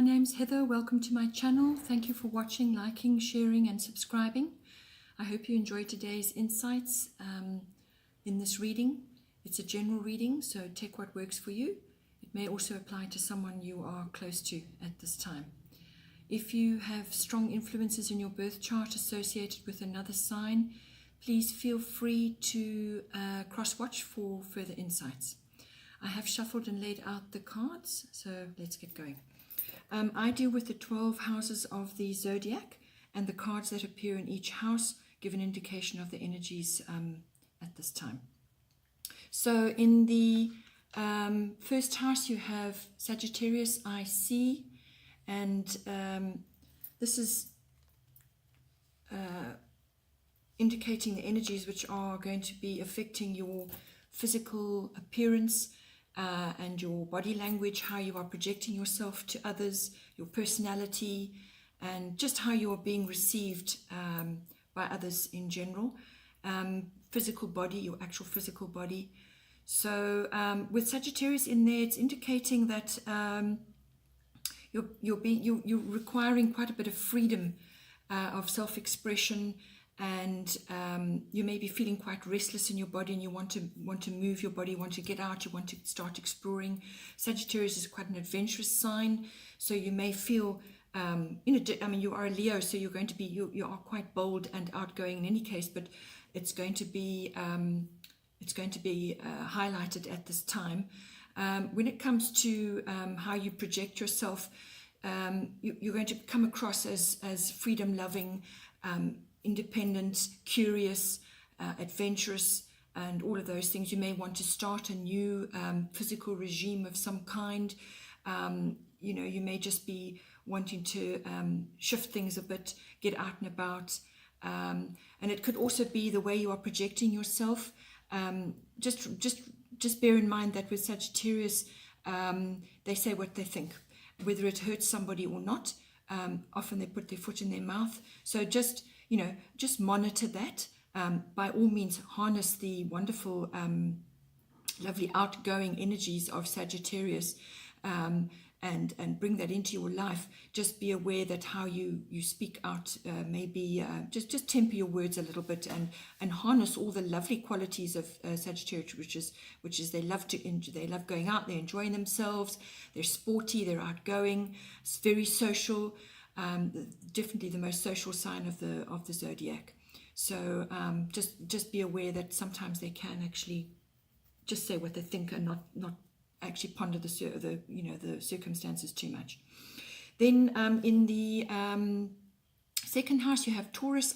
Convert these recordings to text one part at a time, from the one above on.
my name's Heather. Welcome to my channel. Thank you for watching, liking, sharing and subscribing. I hope you enjoyed today's insights in this reading. It's a general reading, so take what works for you. It may also apply to someone you are close to at this time. If you have strong influences in your birth chart associated with another sign, please feel free to cross-watch for further insights. I have shuffled and laid out the cards, so let's get going. I deal with the 12 houses of the zodiac, and the cards that appear in each house give an indication of the energies at this time. So in the first house you have Sagittarius IC, and this is indicating the energies which are going to be affecting your physical appearance and your body language, how you are projecting yourself to others, your personality, and just how you are being received by others in general. Physical body, your actual physical body. So with Sagittarius in there, it's indicating that you're requiring quite a bit of freedom of self-expression, and you may be feeling quite restless in your body, and you want to move your body, you want to get out, you want to start exploring. Sagittarius is quite an adventurous sign, so you may feel you are a Leo, so you're going to be you are quite bold and outgoing in any case, but it's going to be highlighted at this time. When it comes to how you project yourself, you're going to come across as freedom-loving, independent, curious, adventurous, and all of those things. You may want to start a new physical regime of some kind. You may just be wanting to shift things a bit, get out and about. And it could also be the way you are projecting yourself. Just bear in mind that with Sagittarius, they say what they think, whether it hurts somebody or not. Often they put their foot in their mouth. So just monitor that. By all means, harness the wonderful, lovely outgoing energies of Sagittarius, and bring that into your life. Just be aware that how you speak out, maybe just temper your words a little bit, and harness all the lovely qualities of Sagittarius, which is they love going out, they're enjoying themselves, they're sporty, they're outgoing, it's very social. Definitely the most social sign of the zodiac. So just be aware that sometimes they can actually just say what they think and not actually ponder the circumstances too much. Then in the second house you have Taurus.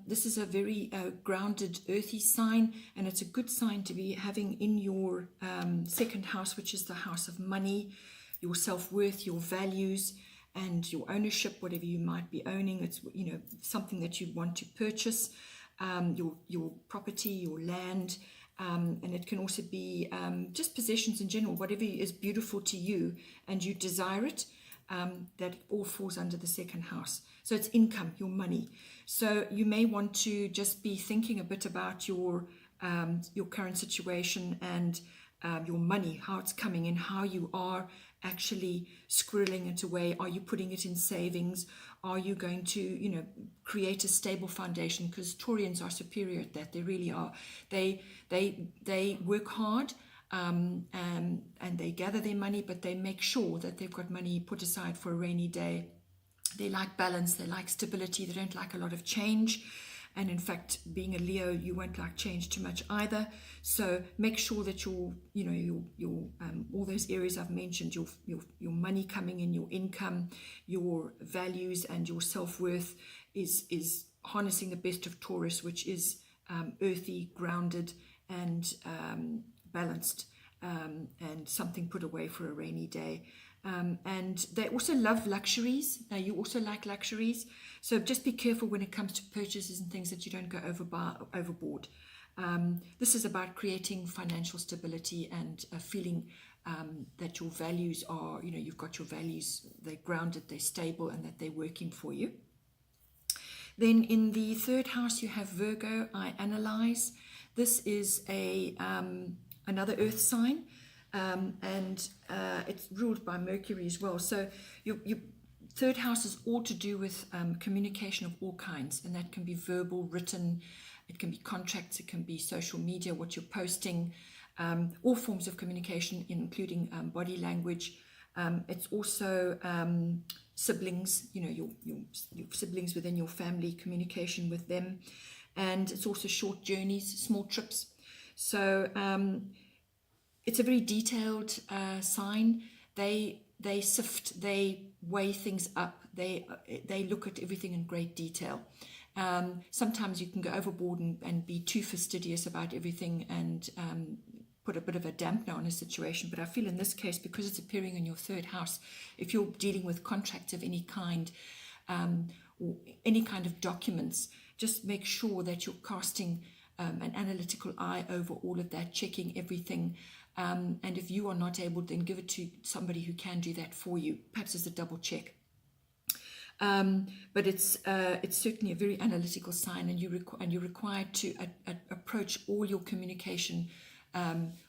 This is a very grounded, earthy sign, and it's a good sign to be having in your second house, which is the house of money, your self-worth, your values, and your ownership, whatever you might be owning. It's something that you want to purchase, your property, your land, and it can also be just possessions in general, whatever is beautiful to you and you desire it. That all falls under the second house. So it's income, your money. So you may want to just be thinking a bit about your current situation and your money, how it's coming in, how you are actually squirreling it away. Are you putting it in savings? Are you going to create a stable foundation? Because Taurians are superior at that. They really are. They work hard, and they gather their money, but they make sure that they've got money put aside for a rainy day. They like balance, they like stability, they don't like a lot of change. And in fact, being a Leo, you won't like change too much either. So make sure that your all those areas I've mentioned, your money coming in, your income, your values, and your self-worth is harnessing the best of Taurus, which is earthy, grounded, and balanced, and something put away for a rainy day. And they also love luxuries. Now, you also like luxuries, so just be careful when it comes to purchases and things that you don't go overboard. This is about creating financial stability and a feeling that your values are, you've got your values, they're grounded, they're stable, and that they're working for you. Then in the third house you have Virgo. I analyze. This is another earth sign. and it's ruled by Mercury as well. So your third house is all to do with communication of all kinds, and that can be verbal, written, it can be contracts, it can be social media, what you're posting, all forms of communication, including body language. It's also siblings, your siblings within your family, communication with them, and it's also short journeys, small trips. So it's a very detailed sign. They sift, they weigh things up, they look at everything in great detail. Sometimes you can go overboard and be too fastidious about everything and put a bit of a dampener on a situation. But I feel in this case, because it's appearing in your third house, if you're dealing with contracts of any kind, or any kind of documents, just make sure that you're casting an analytical eye over all of that, checking everything. And if you are not able, then give it to somebody who can do that for you, perhaps as a double check. But it's certainly a very analytical sign, and you're required to approach all your communication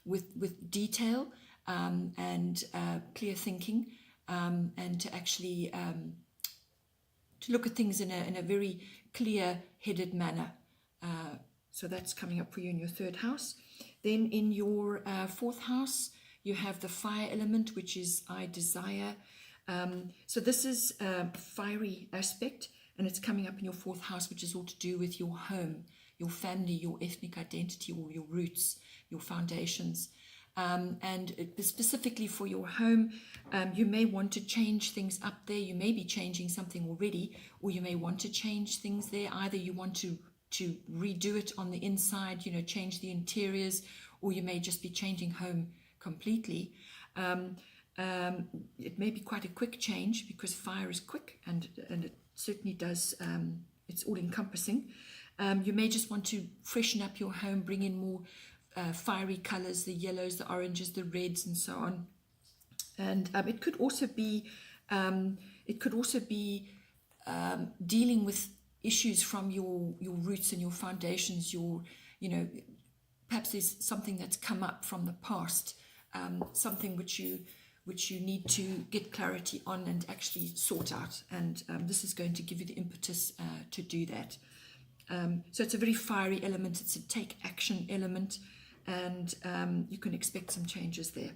with detail and clear thinking, and to actually to look at things in a very clear-headed manner. So that's coming up for you in your third house. Then in your fourth house, you have the fire element, which is I desire. So this is a fiery aspect, and it's coming up in your fourth house, which is all to do with your home, your family, your ethnic identity, or your roots, your foundations. And specifically for your home, you may want to change things up there. You may be changing something already, or you may want to change things there. Either you want to redo it on the inside, change the interiors, or you may just be changing home completely. It may be quite a quick change, because fire is quick, and it certainly does, it's all encompassing. You may just want to freshen up your home, bring in more fiery colors, the yellows, the oranges, the reds, and so on. And it could also be dealing with issues from your roots and your foundations, perhaps there's something that's come up from the past, something which you need to get clarity on and actually sort out, and this is going to give you the impetus to do that. So it's a very fiery element, it's a take action element, and you can expect some changes there.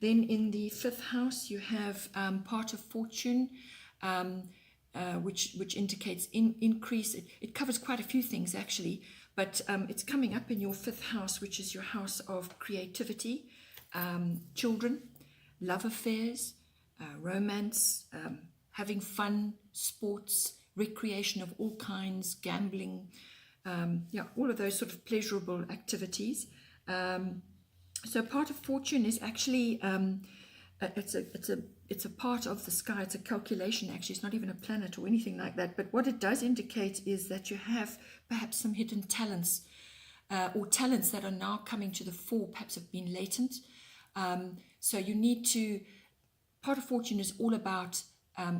Then in the fifth house, you have part of fortune, which indicates increase. It covers quite a few things actually, but it's coming up in your fifth house, which is your house of creativity, children, love affairs, romance, having fun, sports, recreation of all kinds, gambling, all of those sort of pleasurable activities. So part of fortune is actually it's a part of the sky. It's a calculation actually. It's not even a planet or anything like that. But what it does indicate is that you have perhaps some hidden talents, or talents that are now coming to the fore, perhaps have been latent. So you need to. Part of fortune is all about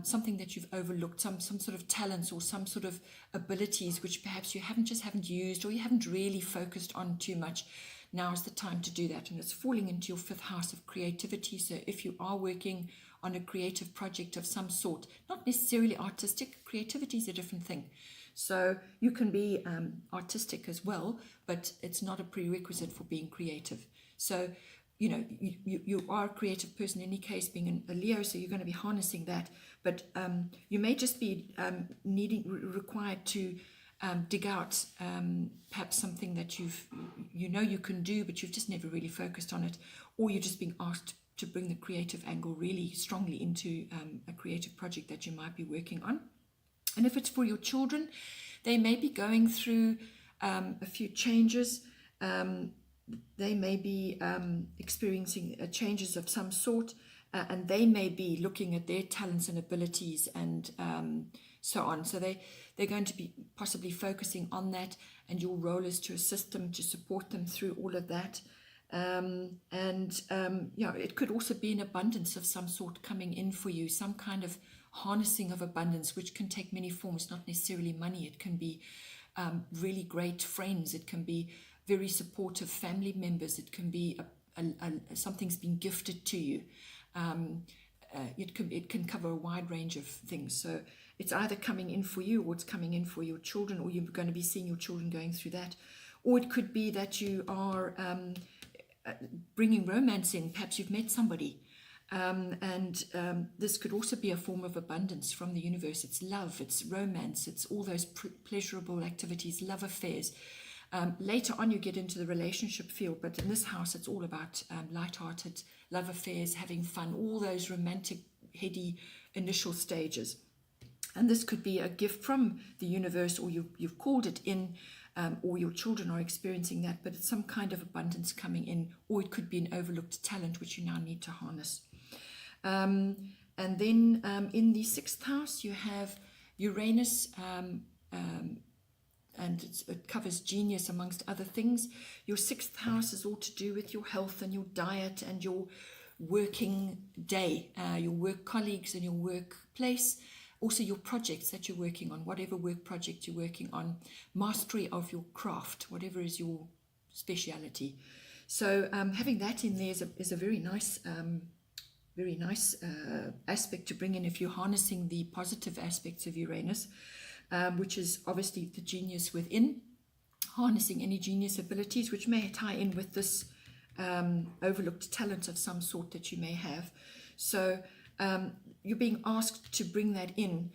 something that you've overlooked, some sort of talents or some sort of abilities which perhaps you haven't used, or you haven't really focused on too much. Now is the time to do that, and it's falling into your fifth house of creativity. So if you are working on a creative project of some sort, not necessarily artistic, creativity is a different thing. So you can be artistic as well, but it's not a prerequisite for being creative. So you are a creative person in any case, being a Leo, so you're going to be harnessing that, but you may just be required to dig out perhaps something that you can do, but you've just never really focused on it, or you're just being asked to bring the creative angle really strongly into a creative project that you might be working on. And if it's for your children, they may be going through a few changes. They may be experiencing changes of some sort, and they may be looking at their talents and abilities and so on. So they're going to be possibly focusing on that, and your role is to assist them, to support them through all of that. It could also be an abundance of some sort coming in for you, some kind of harnessing of abundance, which can take many forms, not necessarily money. It can be really great friends. It can be very supportive family members. It can be something's been gifted to you. It can cover a wide range of things. So it's either coming in for you, or it's coming in for your children, or you're going to be seeing your children going through that. Or it could be that you are bringing romance in. Perhaps you've met somebody. This could also be a form of abundance from the universe. It's love, it's romance, it's all those pleasurable activities, love affairs. Later on you get into the relationship field, but in this house it's all about light-hearted love affairs, having fun, all those romantic, heady initial stages. And this could be a gift from the universe, or you've called it in, or your children are experiencing that, but it's some kind of abundance coming in, or it could be an overlooked talent which you now need to harness. And then in the 6th house you have Uranus, and it covers genius amongst other things. Your 6th house is all to do with your health and your diet and your working day, your work colleagues and your workplace, also your projects that you're working on, whatever work project you're working on, mastery of your craft, whatever is your speciality. So having that in there is a very nice aspect to bring in if you're harnessing the positive aspects of Uranus, which is obviously the genius within, harnessing any genius abilities, which may tie in with this overlooked talent of some sort that you may have. So you're being asked to bring that in.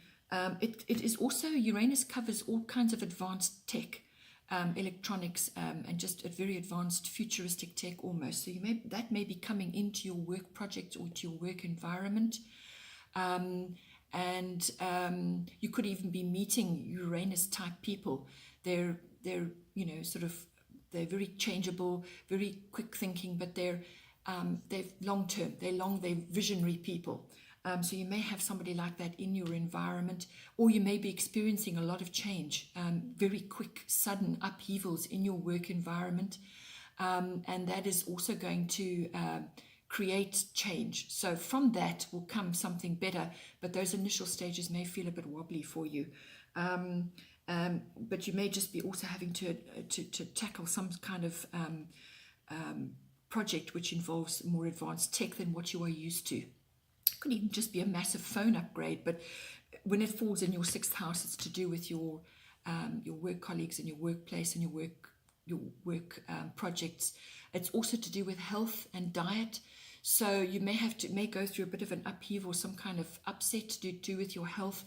It is also, Uranus covers all kinds of advanced tech, electronics, and just a very advanced futuristic tech almost. So that may be coming into your work project or to your work environment. You could even be meeting Uranus type people. They're they're very changeable, very quick thinking, but they're long term, they're visionary people. So you may have somebody like that in your environment, or you may be experiencing a lot of change, very quick, sudden upheavals in your work environment, and that is also going to create change. So from that will come something better, but those initial stages may feel a bit wobbly for you. But you may just be also having to tackle some kind of project which involves more advanced tech than what you are used to. It could even just be a massive phone upgrade, but when it falls in your 6th house, it's to do with your work colleagues and your workplace and your work projects. It's also to do with health and diet. So you may go through a bit of an upheaval, some kind of upset to do with your health.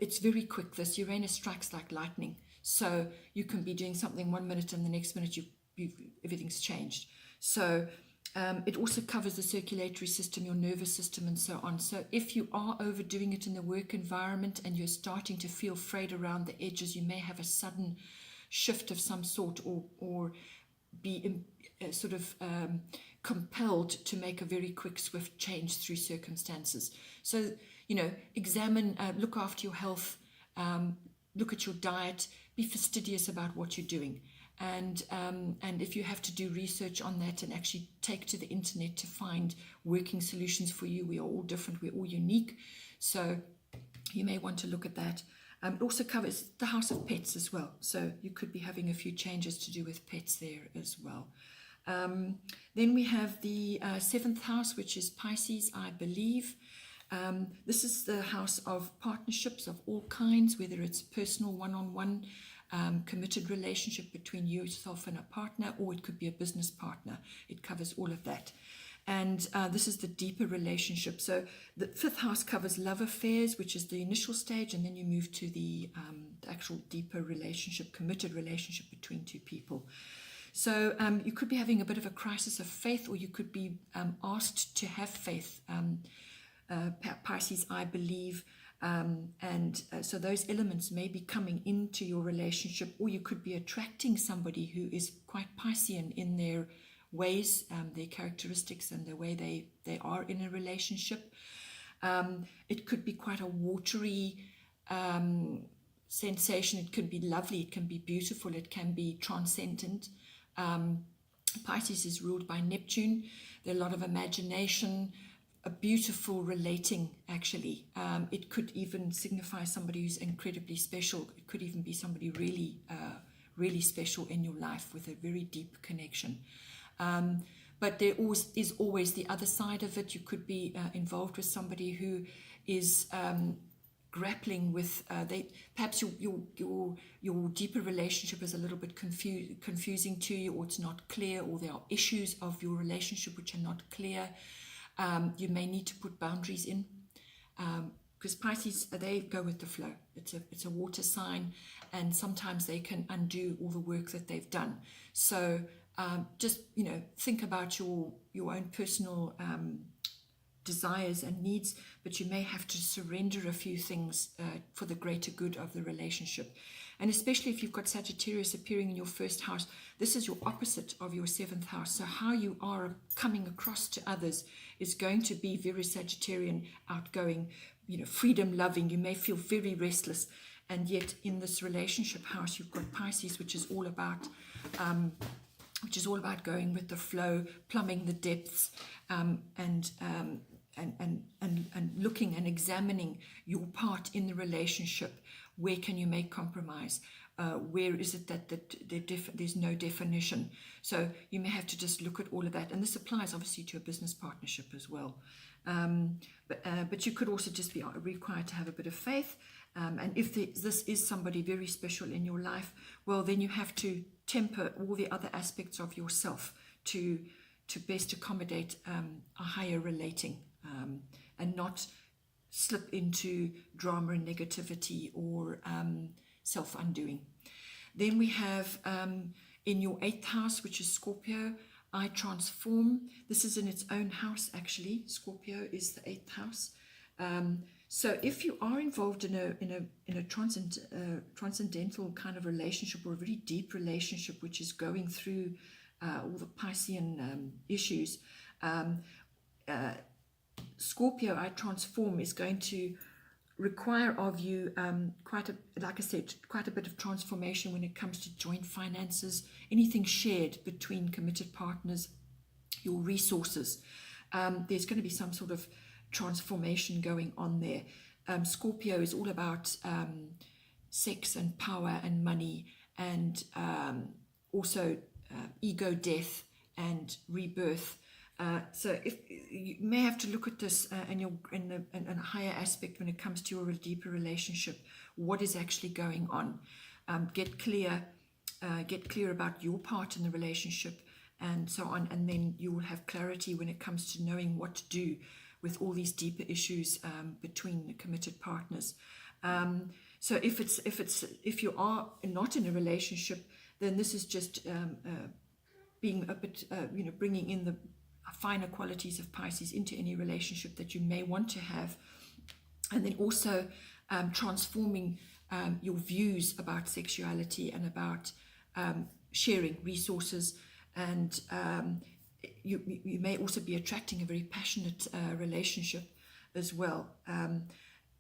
It's very quick. This Uranus strikes like lightning. So you can be doing something 1 minute and the next minute everything's changed. So it also covers the circulatory system, your nervous system, and so on. So if you are overdoing it in the work environment and you're starting to feel frayed around the edges, you may have a sudden shift of some sort, or be compelled to make a very quick, swift change through circumstances. So, examine, look after your health, look at your diet, be fastidious about what you're doing. And if you have to do research on that and actually take to the internet to find working solutions for you, we are all different, we're all unique. So you may want to look at that. It also covers the house of pets as well. So you could be having a few changes to do with pets there as well. Then we have the 7th house, which is Pisces, I believe. This is the house of partnerships of all kinds, whether it's personal, one-on-one, committed relationship between yourself and a partner, or it could be a business partner. It covers all of that. And this is the deeper relationship. So the 5th house covers love affairs, which is the initial stage, and then you move to the actual deeper relationship, committed relationship between two people. So you could be having a bit of a crisis of faith, or you could be asked to have faith. Pisces, I believe. So those elements may be coming into your relationship, or you could be attracting somebody who is quite Piscean in their ways, their characteristics, and the way they are in a relationship. It could be quite a watery sensation. It can be lovely, it can be beautiful, it can be transcendent. Pisces is ruled by Neptune. There's a lot of imagination, a beautiful relating, actually. It could even signify somebody who's incredibly special. It could even be somebody really, really special in your life with a very deep connection. but there is always the other side of it. You could be involved with somebody who is grappling with perhaps your deeper relationship is a little bit confusing to you, or it's not clear, or there are issues of your relationship which are not clear. You may need to put boundaries in, because Pisces, they go with the flow. It's a water sign, and sometimes they can undo all the work that they've done. So just think about your own personal desires and needs, but you may have to surrender a few things for the greater good of the relationship. And especially if you've got Sagittarius appearing in your first house, this is your opposite of your seventh house. So how you are coming across to others is going to be very Sagittarian, outgoing, freedom loving. You may feel very restless, and yet in this relationship house you've got Pisces, which is all about going with the flow, plumbing the depths, and looking and examining your part in the relationship. Where can you make compromise? Where is it that there's no definition? So you may have to just look at all of that. And this applies obviously to a business partnership as well. But you could also just be required to have a bit of faith. And if this is somebody very special in your life, well, then you have to temper all the other aspects of yourself to best accommodate a higher relating, and not slip into drama and negativity or self-undoing. Then we have in your 8th house, which is Scorpio, I transform. This is in its own house, actually. Scorpio is the 8th house. So if you are involved in a transcendental kind of relationship, or a very deep relationship which is going through all the Piscean issues, Scorpio, I transform, is going to require of you quite a bit of transformation when it comes to joint finances, anything shared between committed partners, your resources. There's going to be some sort of transformation going on there. Scorpio is all about sex and power and money, and also ego death and rebirth. So if you may have to look at this in a higher aspect when it comes to your deeper relationship, what is actually going on. Get clear about your part in the relationship and so on, and then you will have clarity when it comes to knowing what to do with all these deeper issues between the committed partners. So if you are not in a relationship, then this is just being a bit, bringing in the finer qualities of Pisces into any relationship that you may want to have, and then also transforming your views about sexuality and about sharing resources, and you may also be attracting a very passionate relationship as well,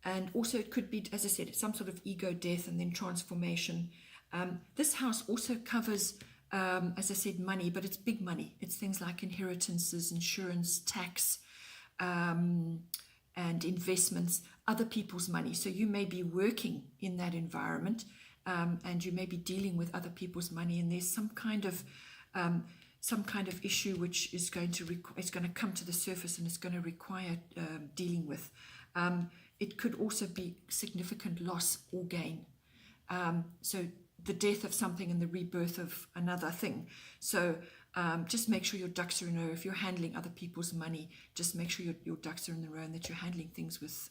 and also it could be, as I said, some sort of ego death and then transformation. This house also covers, as I said, money, but it's big money. It's things like inheritances, insurance, tax, and investments, other people's money. So you may be working in that environment, and you may be dealing with other people's money, and there's some kind of issue which is going to come to the surface, and it's going to require dealing with. It could also be significant loss or gain. So the death of something and the rebirth of another thing. So just make sure your ducks are in a row. If you're handling other people's money, just make sure your ducks are in the row, and that you're handling things with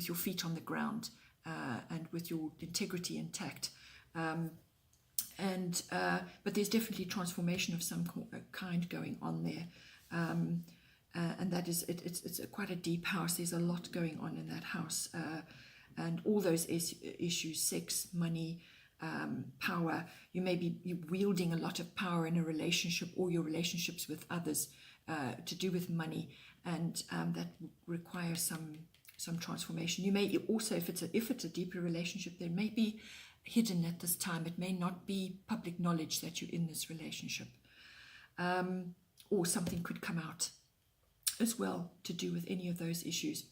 your feet on the ground, and with your integrity intact. But there's definitely transformation of some kind going on there. And that is, it's quite a deep house. There's a lot going on in that house. And all those issues, sex, money, power. You may be wielding a lot of power in a relationship, or your relationships with others, to do with money, and that requires some transformation. You may also, if it's a deeper relationship, there may be hidden at this time. It may not be public knowledge that you're in this relationship, or something could come out as well to do with any of those issues.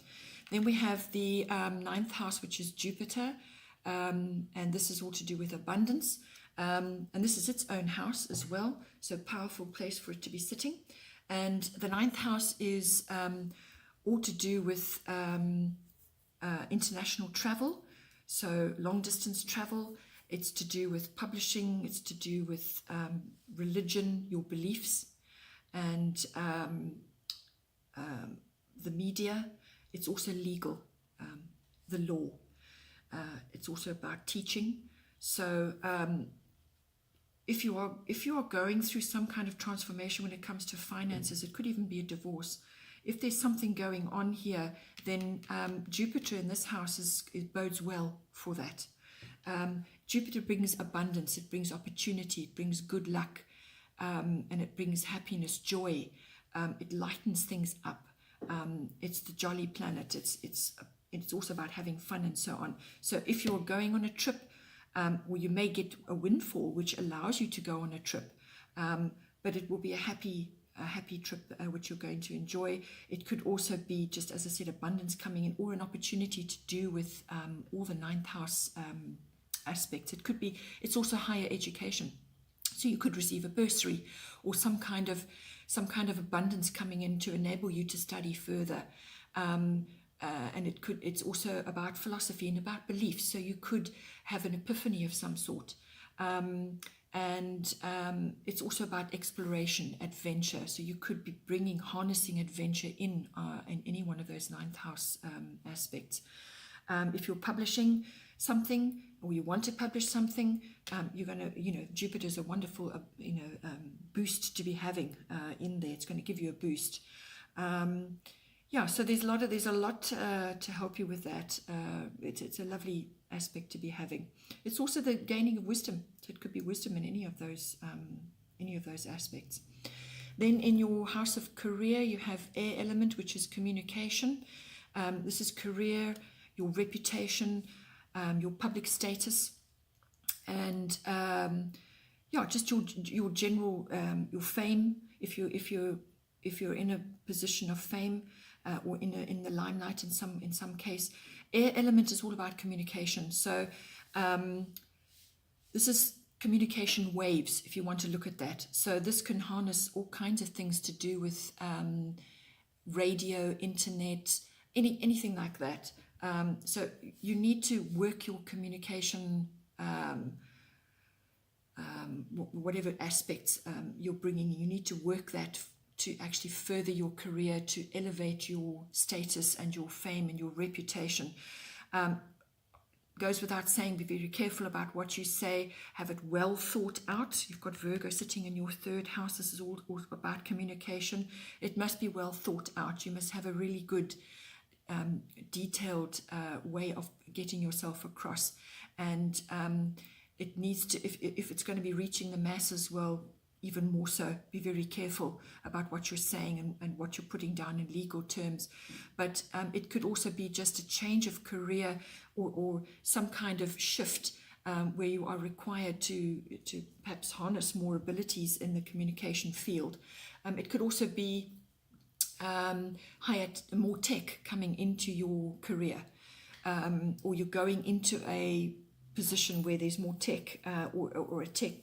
Then we have the 9th house, which is Jupiter. And this is all to do with abundance. And this is its own house as well, so powerful place for it to be sitting. And the ninth house is all to do with international travel, so long distance travel. It's to do with publishing, it's to do with religion, your beliefs, and the media. It's also legal, the law. It's also about teaching. So if you are going through some kind of transformation when it comes to finances, it could even be a divorce. If there's something going on here, then Jupiter in this house it bodes well for that. Jupiter brings abundance, it brings opportunity, it brings good luck, and it brings happiness, joy. It lightens things up. It's the jolly planet. It's also about having fun and so on. So if you're going on a trip, or you may get a windfall which allows you to go on a trip, but it will be a happy trip which you're going to enjoy. It could also be, just as I said, abundance coming in, or an opportunity to do with all the ninth house aspects. It's also higher education. So you could receive a bursary or some kind of abundance coming in to enable you to study further. And it's also about philosophy and about beliefs. So you could have an epiphany of some sort. And it's also about exploration, adventure. So you could be harnessing adventure in any one of those ninth house aspects. If you're publishing something, or you want to publish something, you're going to, Jupiter's a wonderful, boost to be having in there. It's going to give you a boost. So there's a lot to help you with that. It's a lovely aspect to be having. It's also the gaining of wisdom. So it could be wisdom in any of those aspects. Then in your house of career, you have air element, which is communication. This is career, your reputation, your public status, and just your general your fame. If you're in a position of fame, or in the limelight in some case. Air element is all about communication. So this is communication waves, if you want to look at that. So this can harness all kinds of things to do with radio, internet, anything like that. So you need to work your communication, whatever aspects you're bringing, you need to work that to actually further your career, to elevate your status and your fame and your reputation. Goes without saying, be very careful about what you say, have it well thought out. You've got Virgo sitting in your third house. This is all about communication. It must be well thought out. You must have a really good detailed way of getting yourself across, and it needs to, if it's going to be reaching the masses, well, even more so, be very careful about what you're saying and what you're putting down in legal terms. But it could also be just a change of career or some kind of shift where you are required to perhaps harness more abilities in the communication field. It could also be more tech coming into your career, or you're going into a position where there's more tech, or a tech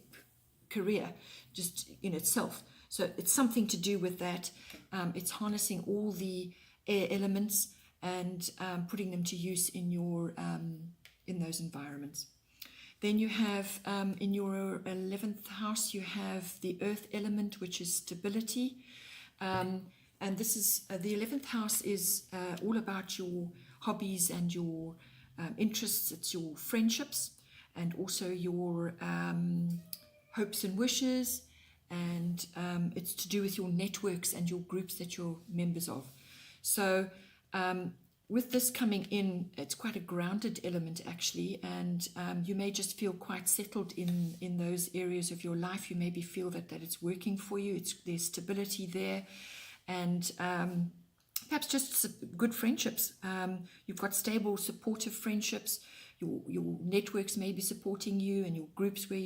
career just in itself. So it's something to do with that. It's harnessing all the air elements and putting them to use in your in those environments. Then you have in your 11th house, you have the earth element, which is stability. And this is the 11th house is all about your hobbies and your interests. It's your friendships and also your hopes and wishes, and it's to do with your networks and your groups that you're members of. So with this coming in, it's quite a grounded element actually, and you may just feel quite settled in those areas of your life. You maybe feel that it's working for you. There's stability there, and perhaps just good friendships. You've got stable, supportive friendships. Your networks may be supporting you, and your groups where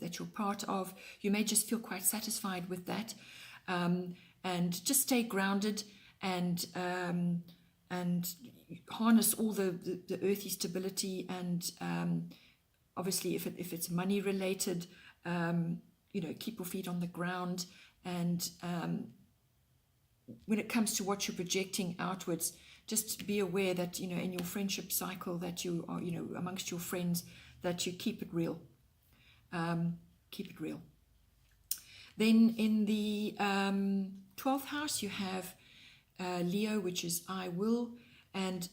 that you're part of. You may just feel quite satisfied with that, and just stay grounded and harness all the earthy stability and Obviously, if it's money related, keep your feet on the ground. And when it comes to what you're projecting outwards, just be aware that, in your friendship cycle, that you are, amongst your friends, that you keep it real. Keep it real. Then in the 12th house, you have Leo, which is I will. And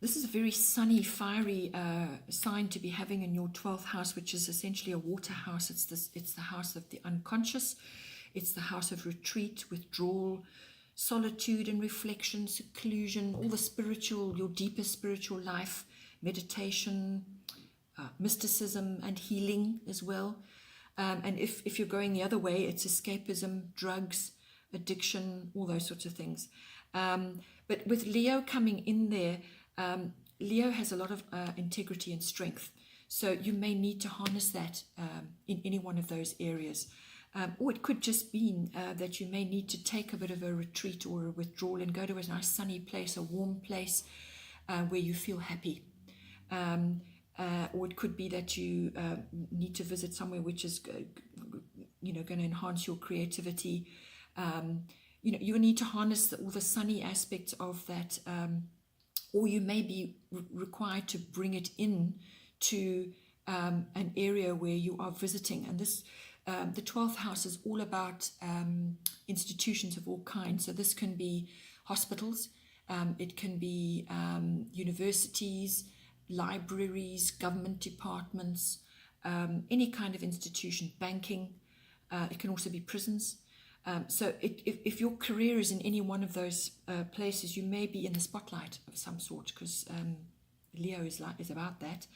this is a very sunny, fiery sign to be having in your 12th house, which is essentially a water house. It's the house of the unconscious. It's the house of retreat, withdrawal, solitude and reflection, seclusion, all the spiritual, your deeper spiritual life, meditation, mysticism and healing as well. And if you're going the other way, it's escapism, drugs, addiction, all those sorts of things. But with Leo coming in there, Leo has a lot of integrity and strength. So you may need to harness that in any one of those areas. Or it could just mean that you may need to take a bit of a retreat or a withdrawal and go to a nice sunny place, a warm place where you feel happy. Or it could be that you need to visit somewhere which is, going to enhance your creativity. You need to harness all the sunny aspects of that, or you may be required to bring it in to an area where you are visiting. And this, the 12th house is all about institutions of all kinds. So this can be hospitals, it can be universities, libraries, government departments, any kind of institution, banking. It can also be prisons. So if your career is in any one of those places, you may be in the spotlight of some sort, because Leo is about that,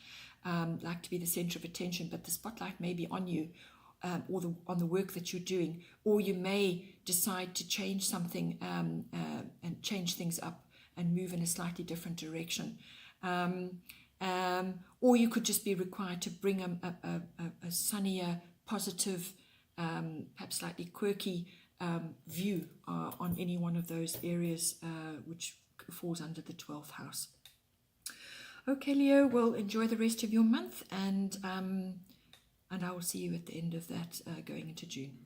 like to be the center of attention, but the spotlight may be on you, or on the work that you're doing, or you may decide to change something and change things up and move in a slightly different direction. Or you could just be required to bring a sunnier, positive, perhaps slightly quirky view on any one of those areas which falls under the 12th house. Okay, Leo, well, enjoy the rest of your month, and I will see you at the end of that going into June.